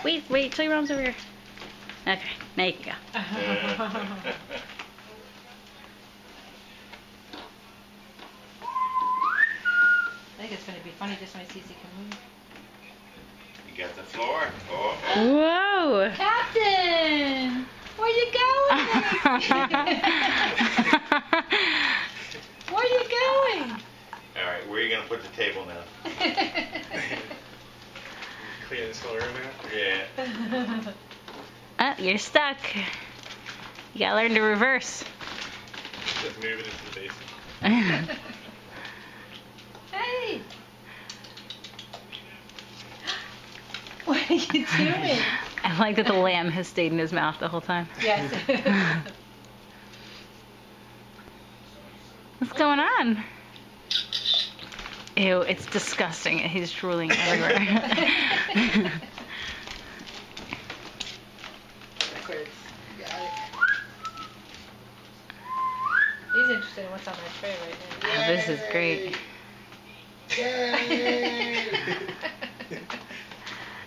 Wait till your mom's over here. Okay, now you can go. I think it's going to be funny just when Cece can move. You got the floor. Oh. Whoa! Captain! Where you going? Where you going? All right, where are you going to put the table now? Clean this whole room out. Yeah. You're stuck. You gotta learn to reverse. Just move it into the basement. Hey! What are you doing? I like that the lamb has stayed in his mouth the whole time. Yes. What's going on? Ew, it's disgusting. He's drooling everywhere. He's interested in what's on my tray right now. Oh, this is great.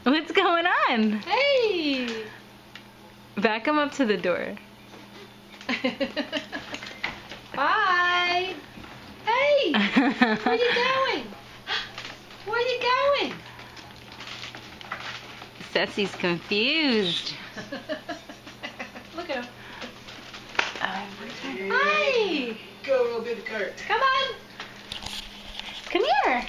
What's going on? Hey! Back him up to the door. Bye! Hey! Where you going? Where you going? Ceci's confused. Look at him. Hi! Go, little baby cart. Come on! Come here.